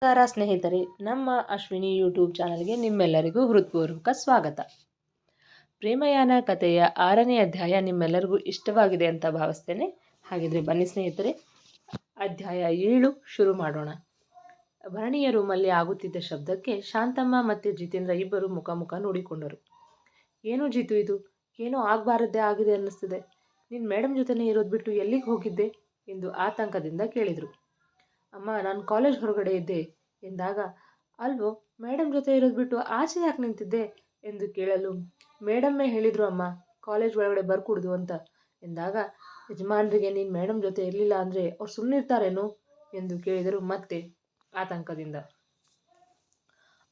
ನಮಸ್ಕಾರ ಸ್ನೇಹಿತರೆ, ನಮ್ಮ ಅಶ್ವಿನಿ ಯೂಟ್ಯೂಬ್ ಚಾನಲ್ಗೆ ನಿಮ್ಮೆಲ್ಲರಿಗೂ ಹೃತ್ಪೂರ್ವಕ ಸ್ವಾಗತ. ಪ್ರೇಮಯಾನ ಕಥೆಯ 6ನೇ ಅಧ್ಯಾಯ ನಿಮ್ಮೆಲ್ಲರಿಗೂ ಇಷ್ಟವಾಗಿದೆ ಅಂತ ಭಾವಿಸ್ತೇನೆ. ಹಾಗಿದ್ರೆ ಬನ್ನಿ ಸ್ನೇಹಿತರೆ, ಅಧ್ಯಾಯ 7 ಶುರು ಮಾಡೋಣ. ಭರಣಿಯ ರೂಮಲ್ಲಿ ಆಗುತ್ತಿದ್ದ ಶಬ್ದಕ್ಕೆ ಶಾಂತಮ್ಮ ಮತ್ತು ಜಿತೇಂದ್ರ ಇಬ್ಬರು ಮುಖ ನೋಡಿಕೊಂಡರು. ಏನೋ ಜಿತು, ಇದು ಏನೋ ಆಗಬಾರದ್ದೇ ಆಗಿದೆ ಅನ್ನಿಸ್ತಿದೆ. ನೀನು ಮೇಡಮ್ ಜೊತೆನೇ ಇರೋದು ಬಿಟ್ಟು ಎಲ್ಲಿಗೆ ಹೋಗಿದ್ದೆ ಎಂದು ಆತಂಕದಿಂದ ಕೇಳಿದರು. ಅಮ್ಮ, ನಾನು ಕಾಲೇಜ್ ಹೊರಗಡೆ ಇದ್ದೆ ಎಂದಾಗ, ಅಲ್ವೋ ಮೇಡಮ್ ಜೊತೆ ಇರೋದು ಬಿಟ್ಟು ಆಚೆ ಯಾಕೆ ನಿಂತಿದ್ದೆ ಎಂದು ಕೇಳಲು, ಮೇಡಮ್ಮೇ ಹೇಳಿದರು ಅಮ್ಮ, ಕಾಲೇಜ್ ಒಳಗಡೆ ಬರ್ಕೂಡ್ದು ಅಂತ ಎಂದಾಗ, ಯಜಮಾನರಿಗೆ ನೀನು ಮೇಡಮ್ ಜೊತೆ ಇರಲಿಲ್ಲ ಅಂದರೆ ಅವ್ರು ಸುಮ್ಮನಿರ್ತಾರೇನೋ ಎಂದು ಕೇಳಿದರು ಮತ್ತೆ ಆತಂಕದಿಂದ.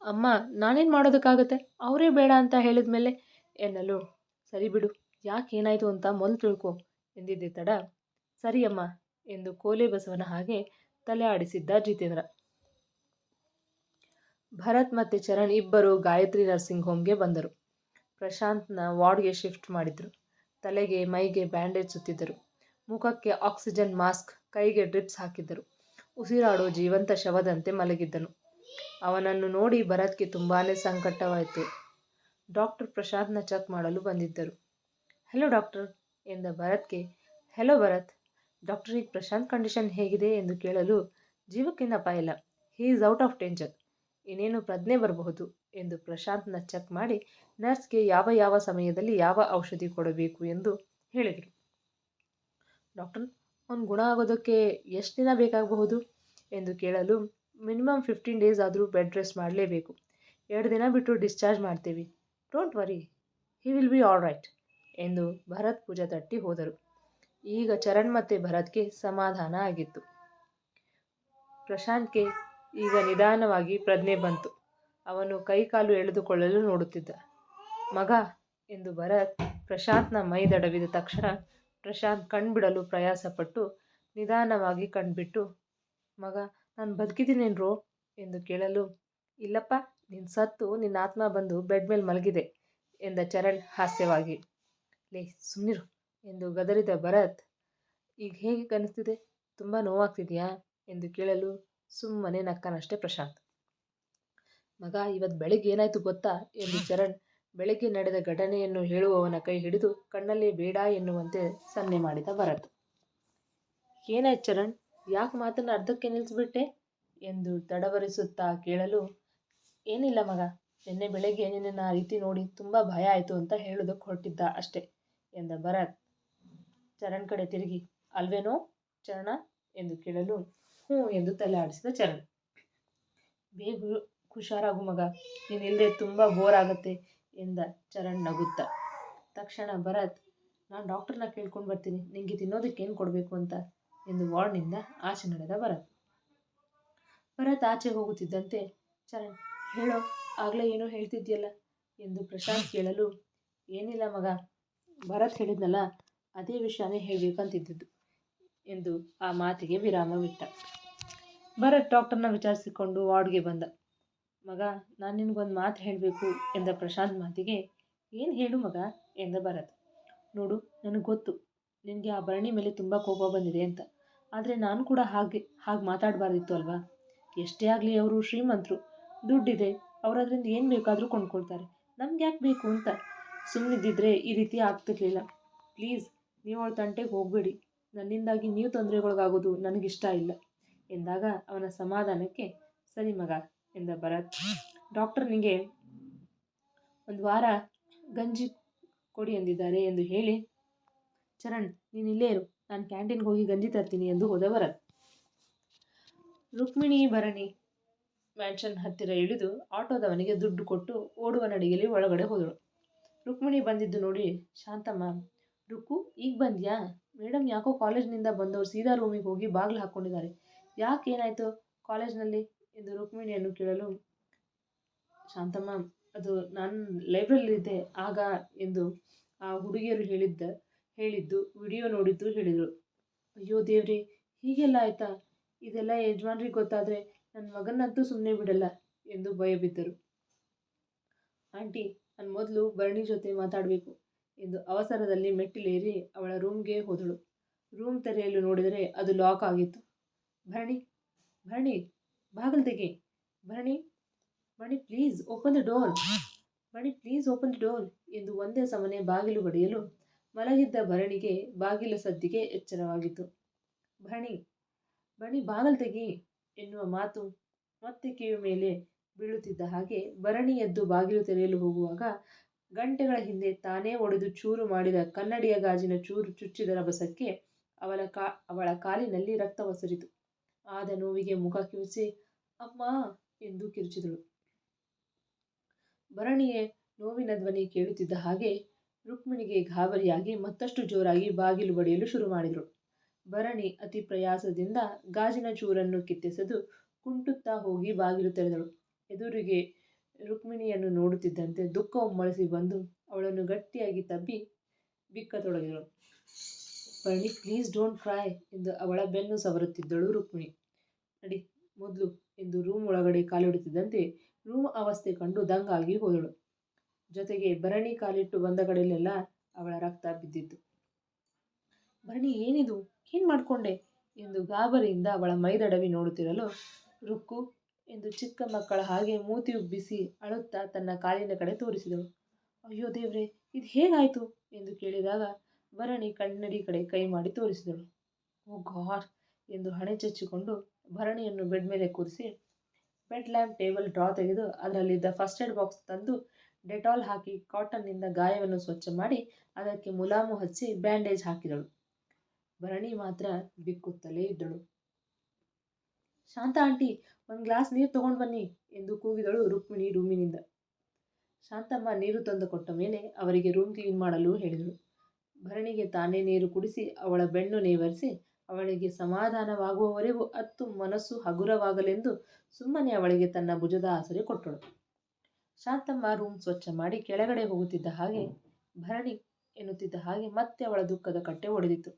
ಅಮ್ಮ, ನಾನೇನು ಮಾಡೋದಕ್ಕಾಗತ್ತೆ, ಅವರೇ ಬೇಡ ಅಂತ ಹೇಳಿದ ಮೇಲೆ ಎನ್ನಲು, ಸರಿ ಬಿಡು, ಯಾಕೆ ಏನಾಯಿತು ಅಂತ ಮೊದಲು ತಿಳ್ಕೊ ಎಂದಿದ್ದೆ ತಡ, ಸರಿ ಅಮ್ಮ ಎಂದು ಕೋಲೆ ಬಸವನ ಹಾಗೆ ತಲೆ ಆಡಿಸಿದ್ದ ಜಿತೇಂದ್ರ. ಭರತ್ ಮತ್ತು ಚರಣ್ ಇಬ್ಬರು ಗಾಯತ್ರಿ ನರ್ಸಿಂಗ್ ಹೋಮ್ಗೆ ಬಂದರು. ಪ್ರಶಾಂತ್ನ ವಾರ್ಡ್ಗೆ ಶಿಫ್ಟ್ ಮಾಡಿದ್ರು. ತಲೆಗೆ ಮೈಗೆ ಬ್ಯಾಂಡೇಜ್ ಸುತ್ತಿದ್ದರು. ಮುಖಕ್ಕೆ ಆಕ್ಸಿಜನ್ ಮಾಸ್ಕ್, ಕೈಗೆ ಡ್ರಿಪ್ಸ್ ಹಾಕಿದ್ದರು. ಉಸಿರಾಡೋ ಜೀವಂತ ಶವದಂತೆ ಮಲಗಿದ್ದನು. ಅವನನ್ನು ನೋಡಿ ಭರತ್ಗೆ ತುಂಬಾನೇ ಸಂಕಟವಾಯಿತು. ಡಾಕ್ಟರ್ ಪ್ರಶಾಂತ್ನ ಚೆಕ್ ಮಾಡಲು ಬಂದಿದ್ದರು. ಹೆಲೋ ಡಾಕ್ಟರ್ ಎಂದ ಭರತ್ಗೆ, ಹೆಲೋ ಭರತ್. ಡಾಕ್ಟರ್, ಈಗ ಪ್ರಶಾಂತ್ ಕಂಡೀಷನ್ ಹೇಗಿದೆ ಎಂದು ಕೇಳಲು, ಜೀವಕ್ಕೇನು ಅಪಾಯ ಇಲ್ಲ, he is out of danger, ಇನ್ನೇನು ಪ್ರಜ್ಞೆ ಬರಬಹುದು ಎಂದು ಪ್ರಶಾಂತ್ನ ಚೆಕ್ ಮಾಡಿ ನರ್ಸ್ಗೆ ಯಾವ ಸಮಯದಲ್ಲಿ ಯಾವ ಔಷಧಿ ಕೊಡಬೇಕು ಎಂದು ಹೇಳಿದರು. ಡಾಕ್ಟರ್, ಅವ್ನು ಗುಣ ಆಗೋದಕ್ಕೆ ಎಷ್ಟು ದಿನ ಬೇಕಾಗಬಹುದು ಎಂದು ಕೇಳಲು, ಮಿನಿಮಮ್ 15 ಡೇಸ್ ಆದರೂ ಬೆಡ್ ರೆಸ್ಟ್ ಮಾಡಲೇಬೇಕು. 2 ದಿನ ಬಿಟ್ಟು ಡಿಸ್ಚಾರ್ಜ್ ಮಾಡ್ತೀವಿ, don't worry, he will be all right ಎಂದು ಭರತ್ ಭುಜ ತಟ್ಟಿ ಹೋದರು. ಈಗ ಚರಣ್ ಮತ್ತು ಭರತ್ಗೆ ಸಮಾಧಾನ ಆಗಿತ್ತು. ಪ್ರಶಾಂತ್ಗೆ ಈಗ ನಿಧಾನವಾಗಿ ಪ್ರಜ್ಞೆ ಬಂತು. ಅವನು ಕೈಕಾಲು ಎಳೆದುಕೊಳ್ಳಲು ನೋಡುತ್ತಿದ್ದ. ಮಗ ಎಂದು ಭರತ್ ಪ್ರಶಾಂತ್ನ ಮೈ ದಡವಿದ ತಕ್ಷಣ ಪ್ರಶಾಂತ್ ಕಣ್ಬಿಡಲು ಪ್ರಯಾಸಪಟ್ಟು ನಿಧಾನವಾಗಿ ಕಣ್ಬಿಟ್ಟು, ಮಗ, ನಾನು ಬದುಕಿದ್ದೀನೇನ್ರೋ ಎಂದು ಕೇಳಲು, ಇಲ್ಲಪ್ಪ, ನಿನ್ನ ಸತ್ತು ನಿನ್ನ ಆತ್ಮ ಬಂದು ಬೆಡ್ ಮೇಲೆ ಮಲಗಿದೆ ಎಂದ ಚರಣ್ ಹಾಸ್ಯವಾಗಿ. ಲೇ ಸುಮ್ಮನಿರು ಎಂದು ಗದರಿದ ಭರತ್, ಈಗ ಹೇಗೆ ಕಾಣಿಸ್ತಿದೆ, ತುಂಬ ನೋವಾಗ್ತಿದೆಯಾ ಎಂದು ಕೇಳಲು ಸುಮ್ಮನೆ ನಕ್ಕನಷ್ಟೇ ಪ್ರಶಾಂತ್. ಮಗ, ಇವತ್ತು ಬೆಳಗ್ಗೆ ಏನಾಯಿತು ಗೊತ್ತಾ ಎಂದು ಚರಣ್ ಬೆಳಗ್ಗೆ ನಡೆದ ಘಟನೆಯನ್ನು ಹೇಳುವವನ ಕೈ ಹಿಡಿದು ಕಣ್ಣಲ್ಲೇ ಬೇಡ ಎನ್ನುವಂತೆ ಸನ್ನೆ ಮಾಡಿದ ಭರತ್. ಏನಾಯ್ತು ಚರಣ್, ಯಾಕೆ ಮಾತನ್ನು ಅರ್ಧಕ್ಕೆ ನಿಲ್ಲಿಸ್ಬಿಟ್ಟೆ ಎಂದು ತಡವರಿಸುತ್ತಾ ಕೇಳಲು, ಏನಿಲ್ಲ ಮಗ, ನಿನ್ನೆ ಬೆಳಗ್ಗೆ ನಿನ್ನನ್ನು ಆ ರೀತಿ ನೋಡಿ ತುಂಬ ಭಯ ಆಯಿತು ಅಂತ ಹೇಳೋದಕ್ಕೆ ಹೊರಟಿದ್ದ ಅಷ್ಟೇ ಎಂದ ಭರತ್. ಚರಣ್ ಕಡೆ ತಿರುಗಿ, ಅಲ್ವೇನೋ ಚರಣ ಎಂದು ಕೇಳಲು, ಹ್ಞೂ ಎಂದು ತಲೆ ಆಡಿಸಿದ ಚರಣ್. ಬೇಗ ಹುಷಾರಾಗು ಮಗ, ನೀನಿಲ್ಲದೆ ತುಂಬ ಬೋರ್ ಆಗತ್ತೆ ಎಂದ ಚರಣ್ ನಗುತ್ತ. ತಕ್ಷಣ ಭರತ್, ನಾನು ಡಾಕ್ಟರ್ನ ಕೇಳ್ಕೊಂಡು ಬರ್ತೀನಿ, ನಿಂಗೆ ತಿನ್ನೋದಕ್ಕೆ ಏನು ಕೊಡಬೇಕು ಅಂತ ಎಂದು ವಾರ್ಡ್ನಿಂದ ಆಚೆ ನಡೆದ ಭರತ್ ಆಚೆ ಹೋಗುತ್ತಿದ್ದಂತೆ, ಚರಣ್ ಹೇಳೋ, ಆಗಲೇ ಏನೋ ಹೇಳ್ತಿದ್ಯಲ್ಲ ಎಂದು ಪ್ರಶಾಂತ್ ಕೇಳಲು, ಏನಿಲ್ಲ ಮಗ, ಭರತ್ ಹೇಳಿದ್ನಲ್ಲ ಅದೇ ವಿಷಯನೇ ಹೇಳಬೇಕಂತಿದ್ದು ಎಂದು ಆ ಮಾತಿಗೆ ವಿರಾಮವಿಟ್ಟ. ಭರತ್ ಡಾಕ್ಟರ್ನ ವಿಚಾರಿಸಿಕೊಂಡು ವಾರ್ಡ್ಗೆ ಬಂದ. ಮಗ, ನಾನು ನಿನಗೊಂದು ಮಾತು ಹೇಳಬೇಕು ಎಂದ ಪ್ರಶಾಂತ್ ಮಾತಿಗೆ, ಏನು ಹೇಳು ಮಗ ಎಂದ ಭರತ್. ನೋಡು, ನನಗೆ ಗೊತ್ತು ನಿನಗೆ ಆ ಭರಣಿ ಮೇಲೆ ತುಂಬ ಕೋಪ ಬಂದಿದೆ ಅಂತ, ಆದರೆ ನಾನು ಕೂಡ ಹಾಗೆ ಮಾತಾಡಬಾರ್ದಿತ್ತು ಅಲ್ವಾ. ಎಷ್ಟೇ ಆಗಲಿ ಅವರು ಶ್ರೀಮಂತರು, ದುಡ್ಡಿದೆ, ಅವರದ್ರಿಂದ ಏನು ಬೇಕಾದರೂ ಕೊಂಡ್ಕೊಳ್ತಾರೆ, ನಮ್ಗೆ ಯಾಕೆ ಬೇಕು ಅಂತ. ಸುಮ್ಮನಿದ್ದಿದ್ರೆ ಈ ರೀತಿ ಆಗ್ತಿರ್ಲಿಲ್ಲ. ಪ್ಲೀಸ್, ನೀವು ಅವಳ ತಂಟೆಗೆ ಹೋಗಬೇಡಿ, ನನ್ನಿಂದಾಗಿ ನೀವು ತೊಂದರೆಗೊಳಗಾಗೋದು ನನಗಿಷ್ಟ ಇಲ್ಲ ಎಂದಾಗ ಅವನ ಸಮಾಧಾನಕ್ಕೆ, ಸರಿ ಮಗ ಎಂದ ಭರತ್. ಡಾಕ್ಟರ್ ನಿಂಗೆ 1 ವಾರ ಗಂಜಿ ಕೊಡಿ ಎಂದಿದ್ದಾರೆ ಎಂದು ಹೇಳಿ, ಚರಣ್ ನೀನು ಇಲ್ಲೇ ಇರು, ನಾನು ಕ್ಯಾಂಟೀನ್ಗೆ ಹೋಗಿ ಗಂಜಿ ತರ್ತೀನಿ ಎಂದು ಹೋದ ಭರತ್. ರುಕ್ಮಿಣಿ ಭರಣಿ ಮ್ಯಾನ್ಷನ್ ಹತ್ತಿರ ಇಳಿದು ಆಟೋದವನಿಗೆ ದುಡ್ಡು ಕೊಟ್ಟು ಓಡುವ ನಡಿಗೆಯಲ್ಲಿ ಒಳಗಡೆ ಹೋದಳು. ರುಕ್ಮಿಣಿ ಬಂದಿದ್ದು ನೋಡಿ ಶಾಂತಮ್ಮ, ರುಕ್ಕು ಈಗ ಬಂದ್ಯಾ, ಮೇಡಮ್ ಯಾಕೋ ಕಾಲೇಜ್ನಿಂದ ಬಂದವರು ಸೀದಾ ರೂಮಿಗೆ ಹೋಗಿ ಬಾಗಿಲು ಹಾಕ್ಕೊಂಡಿದ್ದಾರೆ, ಯಾಕೆ ಏನಾಯಿತು ಕಾಲೇಜ್ನಲ್ಲಿ ಎಂದು ರುಕ್ಮಿಣಿಯನ್ನು ಕೇಳಲು, ಶಾಂತಮ್ಮ, ಅದು ನಾನು ಲೈಬ್ರರಿಲಿದ್ದೆ ಆಗ ಎಂದು ಆ ಹುಡುಗಿಯರು ಹೇಳಿದ್ದು ವಿಡಿಯೋ ನೋಡಿದ್ದು ಹೇಳಿದರು. ಅಯ್ಯೋ ದೇವ್ರೆ, ಹೀಗೆಲ್ಲ ಆಯ್ತಾ, ಇದೆಲ್ಲ ಯಜಮಾನ್ರಿಗೆ ಗೊತ್ತಾದರೆ ನನ್ನ ಮಗನಂತೂ ಸುಮ್ಮನೆ ಬಿಡಲ್ಲ ಎಂದು ಭಯಬಿದ್ದರು. ಆಂಟಿ, ನಾನು ಮೊದಲು ಭರಣಿ ಜೊತೆ ಮಾತಾಡಬೇಕು ಎಂದು ಅವಸರದಲ್ಲಿ ಮೆಟ್ಟಿಲೇರಿ ಅವಳ ರೂಮ್ಗೆ ಹೋದಳು. ರೂಮ್ ತೆರೆಯಲು ನೋಡಿದರೆ ಅದು ಲಾಕ್ ಆಗಿತ್ತು. ಭರಣಿ, ಬಾಗಿಲು ತೆಗಿ Bharani, Bharani please open the door, Bharani please open the door ಎಂದು ಒಂದೇ ಸಮನೆ ಬಾಗಿಲು ಬಡಿಯಲು ಮಲಗಿದ್ದ ಭರಣಿಗೆ ಬಾಗಿಲ ಸದ್ದಿಗೆ ಎಚ್ಚರವಾಗಿತ್ತು. ಭರಣಿ, ಭರಣಿ ಬಾಗಲ್ ತೆಗಿ ಎನ್ನುವ ಮಾತು ಮತ್ತೆ ಕಿವಿ ಮೇಲೆ ಬೀಳುತ್ತಿದ್ದ ಹಾಗೆ ಭರಣಿ ಎದ್ದು ಬಾಗಿಲು ತೆರೆಯಲು ಹೋಗುವಾಗ ಗಂಟೆಗಳ ಹಿಂದೆ ತಾನೇ ಒಡೆದು ಚೂರು ಮಾಡಿದ ಕನ್ನಡಿಯ ಗಾಜಿನ ಚೂರು ಚುಚ್ಚಿದ ರಭಸಕ್ಕೆ ಅವಳ ಕಾಲಿನಲ್ಲಿ ರಕ್ತ ಒಸರಿತು. ಆದ ನೋವಿಗೆ ಮುಖ ಕಿವಿಸಿ ಅಮ್ಮ ಎಂದು ಕಿರುಚಿದಳು. ಭರಣಿಯೇ ನೋವಿನ ಧ್ವನಿ ಕೇಳುತ್ತಿದ್ದ ಹಾಗೆ ರುಕ್ಮಿಣಿಗೆ ಗಾಬರಿಯಾಗಿ ಮತ್ತಷ್ಟು ಜೋರಾಗಿ ಬಾಗಿಲು ಬಡಿಯಲು ಶುರು ಮಾಡಿದಳು. ಭರಣಿ ಅತಿ ಪ್ರಯಾಸದಿಂದ ಗಾಜಿನ ಚೂರನ್ನು ಕಿತ್ತೆಸೆದು ಕುಂಟುತ್ತಾ ಹೋಗಿ ಬಾಗಿಲು ತೆರೆದಳು. ಎದುರಿಗೆ ರುಕ್ಮಿಣಿಯನ್ನು ನೋಡುತ್ತಿದ್ದಂತೆ ದುಃಖ ಉಮ್ಮಳಿಸಿ ಬಂದು ಅವಳನ್ನು ಗಟ್ಟಿಯಾಗಿ ತಬ್ಬಿ ಬಿಕ್ಕತೊಡಗಿದಳು. ಭರಣಿ ಪ್ಲೀಸ್ ಡೋಂಟ್ ಕ್ರೈ ಎಂದು ಅವಳ ಬೆನ್ನು ಸವರುತ್ತಿದ್ದಳು ರುಕ್ಮಿಣಿ. ನಡಿ ಮೊದಲು ಎಂದು ರೂಮ್ ಒಳಗಡೆ ಕಾಲಿಡುತ್ತಿದ್ದಂತೆ ರೂಮ್ ಅವಸ್ಥೆ ಕಂಡು ದಂಗಾಗಿ ಹೋದಳು. ಜೊತೆಗೆ ಭರಣಿ ಕಾಲಿಟ್ಟು ಬಂದ ಕಡೆಯಲ್ಲೆಲ್ಲ ಅವಳ ರಕ್ತ ಬಿದ್ದಿತ್ತು. ಭರಣಿ ಏನಿದು, ಏನ್ ಮಾಡ್ಕೊಂಡೆ ಎಂದು ಗಾಬರಿಯಿಂದ ಅವಳ ಮೈದಡವಿ ನೋಡುತ್ತಿರಲು ರುಕ್ಕು ಎಂದು ಚಿಕ್ಕ ಮಕ್ಕಳ ಹಾಗೆ ಮೂತಿ ಉಬ್ಬಿಸಿ ಅಳುತ್ತಾ ತನ್ನ ಕಾಲಿನ ಕಡೆ ತೋರಿಸಿದಳು. ಅಯ್ಯೋ ದೇವ್ರೆ, ಇದು ಹೇಗಾಯ್ತು ಎಂದು ಕೇಳಿದಾಗ ಭರಣಿ ಕನ್ನಡಿ ಕಡೆ ಕೈ ಮಾಡಿ ತೋರಿಸಿದಳು. ಓ ಗಾಡ್ ಎಂದು ಹಣೆ ಚಚ್ಚಿಕೊಂಡು ಭರಣಿಯನ್ನು ಬೆಡ್ ಮೇಲೆ ಕೂರಿಸಿ ಬೆಡ್ ಲ್ಯಾಂಪ್ ಟೇಬಲ್ ಡ್ರಾ ತೆಗೆದು ಅದರಲ್ಲಿದ್ದ ಫಸ್ಟ್ ಏಡ್ ಬಾಕ್ಸ್ ತಂದು ಡೆಟಾಲ್ ಹಾಕಿ ಕಾಟನ್ನಿಂದ ಗಾಯವನ್ನು ಸ್ವಚ್ಛ ಮಾಡಿ ಅದಕ್ಕೆ ಮುಲಾಮು ಹಚ್ಚಿ ಬ್ಯಾಂಡೇಜ್ ಹಾಕಿದಳು. ಭರಣಿ ಮಾತ್ರ ಬಿಕ್ಕುತ್ತಲೇ ಇದ್ದಳು. ಶಾಂತ ಆಂಟಿ, ಒಂದು ಗ್ಲಾಸ್ ನೀರು ತಗೊಂಡು ಬನ್ನಿ ಎಂದು ಕೂಗಿದಳು ರುಕ್ಮಿಣಿ ರೂಮಿನಿಂದ. ಶಾಂತಮ್ಮ ನೀರು ತಂದು ಕೊಟ್ಟ ಮೇಲೆ ಅವರಿಗೆ ರೂಮ್ ಕ್ಲೀನ್ ಮಾಡಲು ಹೇಳಿದಳು. ಭರಣಿಗೆ ತಾನೇ ನೀರು ಕುಡಿಸಿ ಅವಳ ಬೆನ್ನು ನೇವರಿಸಿ ಅವಳಿಗೆ ಸಮಾಧಾನವಾಗುವವರೆಗೂ ಅತ್ತು ಮನಸ್ಸು ಹಗುರವಾಗಲೆಂದು ಸುಮ್ಮನೆ ಅವಳಿಗೆ ತನ್ನ ಭುಜದ ಆಸರೆ ಕೊಟ್ಟಳು. ಶಾಂತಮ್ಮ ರೂಮ್ ಸ್ವಚ್ಛ ಮಾಡಿ ಕೆಳಗಡೆ ಹೋಗುತ್ತಿದ್ದ ಹಾಗೆ ಭರಣಿ ಎನ್ನುತ್ತಿದ್ದ ಹಾಗೆ ಮತ್ತೆ ಅವಳ ದುಃಖದ ಕಟ್ಟೆ ಒಡೆದಿತ್ತು.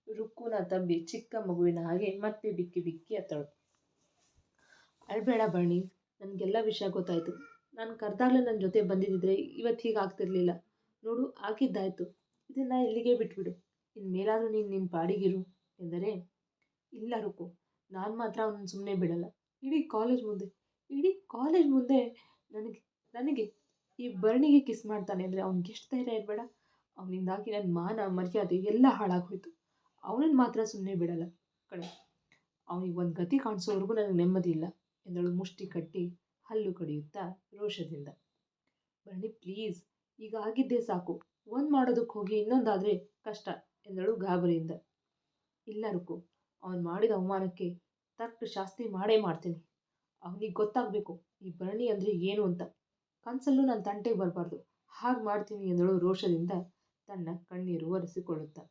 ರುಕ್ಕುನ ತಬ್ಬಿ ಚಿಕ್ಕ ಮಗುವಿನ ಹಾಗೆ ಮತ್ತೆ ಬಿಕ್ಕಿ ಬಿಕ್ಕಿ ಅತ್ತಳು. ಅಳ್ಬೇಡ ಭರಣಿ, ನನಗೆಲ್ಲ ವಿಷಯ ಗೊತ್ತಾಯ್ತು. ನಾನು ಕರೆದಾಗಲೇ ನನ್ನ ಜೊತೆ ಬಂದಿದ್ದಿದ್ರೆ ಇವತ್ತು ಹೀಗಾಗ್ತಿರ್ಲಿಲ್ಲ. ನೋಡು, ಆಗಿದ್ದಾಯ್ತು, ಇದನ್ನು ಇಲ್ಲಿಗೆ ಬಿಟ್ಬಿಡು. ಇನ್ಮೇಲಾದರೂ ನೀನು ನಿನ್ನ ಪಾಡಿಗಿರು ಎಂದರೆ, ಇಲ್ಲ ರುಕ್ಕು, ನಾನು ಮಾತ್ರ ಅವನನ್ನು ಸುಮ್ಮನೆ ಬಿಡಲ್ಲ. ಇಡೀ ಕಾಲೇಜ್ ಮುಂದೆ ನನಗೆ ಈ ಭರಣಿಗೆ ಕಿಸ್ ಮಾಡ್ತಾನೆ ಅಂದರೆ ಅವ್ನಿಗೆ ಎಷ್ಟು ಧೈರ್ಯ ಇರಬೇಡ. ಅವನಿಂದಾಗಿ ನನ್ನ ಮಾನ ಮರ್ಯಾದೆ ಎಲ್ಲ ಹಾಳಾಗೋಯ್ತು. ಅವನನ್ನು ಮಾತ್ರ ಸುಮ್ಮನೆ ಬಿಡಲ್ಲ ಕಣೆ. ಅವನಿಗೆ ಒಂದು ಗತಿ ಕಾಣಿಸೋವರೆಗೂ ನನಗೆ ನೆಮ್ಮದಿ ಇಲ್ಲ ಎಂದಳು ಮುಷ್ಟಿ ಕಟ್ಟಿ ಹಲ್ಲು ಕಡಿಯುತ್ತಾ ರೋಷದಿಂದ. ಭರಣಿ ಪ್ಲೀಸ್, ಈಗ ಆಗಿದ್ದೇ ಸಾಕು. ಒಂದು ಮಾಡೋದಕ್ಕೆ ಹೋಗಿ ಇನ್ನೊಂದಾದರೆ ಕಷ್ಟ ಎಂದಳು ಗಾಬರಿಯಿಂದ. ಇಲ್ಲ ರುಕ್ಕು, ಅವನು ಮಾಡಿದ ಅವಮಾನಕ್ಕೆ ತಕ್ಕ ಶಾಸ್ತಿ ಮಾಡೇ ಮಾಡ್ತೀನಿ. ಅವನಿಗೆ ಗೊತ್ತಾಗಬೇಕು ಈ ಭರಣಿ ಅಂದರೆ ಏನು ಅಂತ. ಕನಸಲ್ಲೂ ನನ್ನ ತಂಟೆಗೆ ಬರಬಾರ್ದು. ಹಾಗೆ ಮಾಡ್ತೀನಿ ಎಂದಳು ರೋಷದಿಂದ ತನ್ನ ಕಣ್ಣೀರು ಒರೆಸಿಕೊಳ್ಳುತ್ತಾ.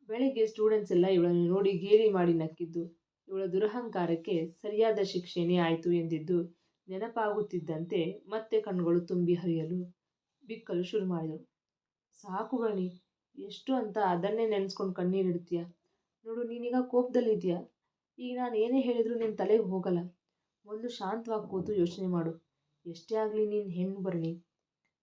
ಬೆಳಗ್ಗೆ ಸ್ಟೂಡೆಂಟ್ಸ್ ಎಲ್ಲ ಇವಳನ್ನು ನೋಡಿ ಗೇಲಿ ಮಾಡಿ ನಕ್ಕಿದ್ದು ಇವಳ ದುರಹಂಕಾರಕ್ಕೆ ಸರಿಯಾದ ಶಿಕ್ಷೆನೇ ಆಯಿತು ಎಂದಿದ್ದು ನೆನಪಾಗುತ್ತಿದ್ದಂತೆ ಮತ್ತೆ ಕಣ್ಣುಗಳು ತುಂಬಿ ಹರಿಯಲು ಬಿಕ್ಕಲು ಶುರು ಮಾಡಿದಳು. ಸಾಕು ಭರಣಿ, ಎಷ್ಟು ಅಂತ ಅದನ್ನೇ ನೆನೆಸ್ಕೊಂಡು ಕಣ್ಣೀರಿಡ್ತೀಯ. ನೋಡು, ನೀನೀಗ ಕೋಪದಲ್ಲಿದ್ದೀಯ. ಈಗ ನಾನು ಏನೇ ಹೇಳಿದರೂ ನಿನ್ನ ತಲೆಗೆ ಹೋಗಲ್ಲ. ಮೊದಲು ಶಾಂತವಾಗಿ ಕೂತು ಯೋಚನೆ ಮಾಡು. ಎಷ್ಟೇ ಆಗಲಿ ನೀನು ಹೆಣ್ಣು ಭರಣಿ.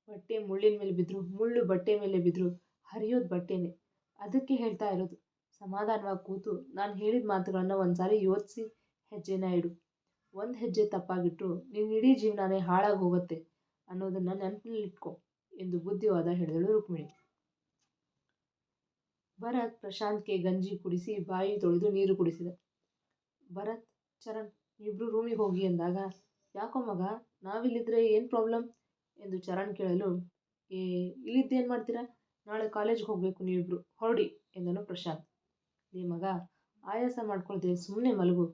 ಬಟ್ಟೆ ಮುಳ್ಳಿನ ಮೇಲೆ ಬಿದ್ದರು, ಮುಳ್ಳು ಬಟ್ಟೆ ಮೇಲೆ ಬಿದ್ದರು ಹರಿಯೋದು ಬಟ್ಟೆನೇ. ಅದಕ್ಕೆ ಹೇಳ್ತಾ ಇರೋದು, ಸಮಾಧಾನವಾಗಿ ಕೂತು ನಾನು ಹೇಳಿದ ಮಾತುಗಳನ್ನು ಒಂದು ಸಾರಿ ಯೋಚಿಸಿ ಹೆಜ್ಜೆನ ಇಡು. ಒಂದು ಹೆಜ್ಜೆ ತಪ್ಪಾಗಿಟ್ಟರು ನಿನ್ನ ಇಡೀ ಜೀವನನೇ ಹಾಳಾಗಿ ಹೋಗುತ್ತೆ ಅನ್ನೋದನ್ನು ನೆನಪಿನಲ್ಲಿಟ್ಕೊ ಎಂದು ಬುದ್ಧಿವಾದ ಹೇಳಿದಳು ರುಕ್ಮಿಣಿ. ಭರತ್ ಪ್ರಶಾಂತ್ಗೆ ಗಂಜಿ ಕುಡಿಸಿ ಬಾಯಿ ತೊಳೆದು ನೀರು ಕುಡಿಸಿದ. ಭರತ್, ಚರಣ್, ಇಬ್ಬರು ರೂಮಿಗೆ ಹೋಗಿ ಎಂದಾಗ, ಯಾಕೋ ಮಗ, ನಾವಿಲ್ಲಿದ್ದರೆ ಏನು ಪ್ರಾಬ್ಲಮ್ ಎಂದು ಚರಣ್ ಕೇಳಲು, ಇಲ್ಲಿದ್ದೇನು ಮಾಡ್ತೀರಾ? ನಾಳೆ ಕಾಲೇಜ್ಗೆ ಹೋಗಬೇಕು, ನೀವಿಬ್ಬರು ಹೊರಡಿ ಎಂದನು ಪ್ರಶಾಂತ್. ಮಗ, ಆಯಾಸ ಮಾಡ್ಕೊಳ್ದೆ ಸುಮ್ಮನೆ ಮಲಗು.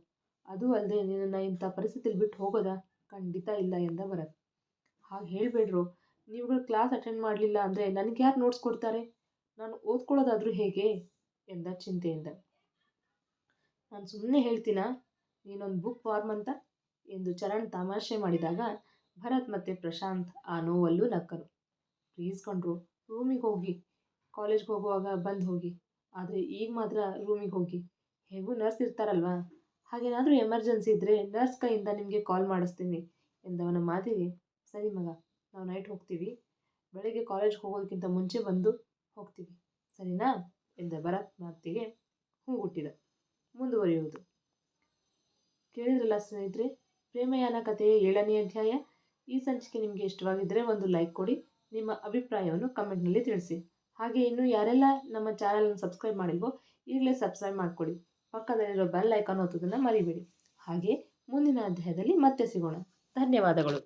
ಅದೂ ಅಲ್ಲದೆ ನಿನ್ನನ್ನು ಇಂಥ ಪರಿಸ್ಥಿತಿಲಿ ಬಿಟ್ಟು ಹೋಗೋದಾ? ಖಂಡಿತ ಇಲ್ಲ ಎಂದ ಭರತ್. ಹಾಗೆ ಹೇಳಬೇಡ್ರು. ನೀವುಗಳು ಕ್ಲಾಸ್ ಅಟೆಂಡ್ ಮಾಡಲಿಲ್ಲ ಅಂದರೆ ನನಗೆ ಯಾರು ನೋಟ್ಸ್ ಕೊಡ್ತಾರೆ? ನಾನು ಓದ್ಕೊಳ್ಳೋದಾದರೂ ಹೇಗೆ ಎಂದ ಚಿಂತೆಯಿಂದ. ನಾನು ಸುಮ್ಮನೆ ಹೇಳ್ತೀನಾ ನೀನೊಂದು ಬುಕ್ ಫಾರ್ಮ್ ಅಂತ ಎಂದು ಚರಣ್ ತಮಾಷೆ ಮಾಡಿದಾಗ ಭರತ್ ಮತ್ತು ಪ್ರಶಾಂತ್ ಆ ನೋವಲ್ಲೂ ನಕ್ಕರು. ಪ್ಲೀಸ್ ಕಣ್ರು, ರೂಮಿಗೆ ಹೋಗಿ. ಕಾಲೇಜ್ಗೆ ಹೋಗುವಾಗ ಬಂದು ಹೋಗಿ. ಆದರೆ ಈಗ ಮಾತ್ರ ರೂಮಿಗೆ ಹೋಗಿ. ಹೇಗೂ ನರ್ಸ್ ಇರ್ತಾರಲ್ವಾ, ಹಾಗೇನಾದರೂ ಎಮರ್ಜೆನ್ಸಿ ಇದ್ದರೆ ನರ್ಸ್ ಕೈಯಿಂದ ನಿಮಗೆ ಕಾಲ್ ಮಾಡಿಸ್ತೀನಿ ಎಂದವನ ಮಾತಿಗೆ, ಸರಿ ಮಗ, ನಾವು ನೈಟ್ ಹೋಗ್ತೀವಿ. ಬೆಳಗ್ಗೆ ಕಾಲೇಜ್ಗೆ ಹೋಗೋದಕ್ಕಿಂತ ಮುಂಚೆ ಬಂದು ಹೋಗ್ತೀವಿ, ಸರಿನಾ ಎಂದ ಭರತ್ ಮಾತಿಗೆ ಹೂಗುಟ್ಟಿದ. ಮುಂದುವರಿಯುವುದು. ಕೇಳಿದ್ರಲ್ಲ ಸ್ನೇಹಿತರೆ, ಪ್ರೇಮಯಾನ ಕಥೆಯ 7ನೇ ಅಧ್ಯಾಯ. ಈ ಸಂಚಿಕೆ ನಿಮಗೆ ಇಷ್ಟವಾಗಿದ್ದರೆ ಒಂದು ಲೈಕ್ ಕೊಡಿ, ನಿಮ್ಮ ಅಭಿಪ್ರಾಯವನ್ನು ಕಮೆಂಟ್ನಲ್ಲಿ ತಿಳಿಸಿ. ಹಾಗೆ ಇನ್ನೂ ಯಾರೆಲ್ಲ ನಮ್ಮ ಚಾನಲನ್ನು ಸಬ್ಸ್ಕ್ರೈಬ್ ಮಾಡಿಲ್ವೋ ಈಗಲೇ ಸಬ್ಸ್ಕ್ರೈಬ್ ಮಾಡಿಕೊಡಿ. ಪಕ್ಕದಲ್ಲಿರೋ ಬೆಲ್ ಐಕಾನ್ ಒತ್ತೋದನ್ನು ಮರಿಬೇಡಿ. ಹಾಗೆ ಮುಂದಿನ ಅಧ್ಯಾಯದಲ್ಲಿ ಮತ್ತೆ ಸಿಗೋಣ. ಧನ್ಯವಾದಗಳು.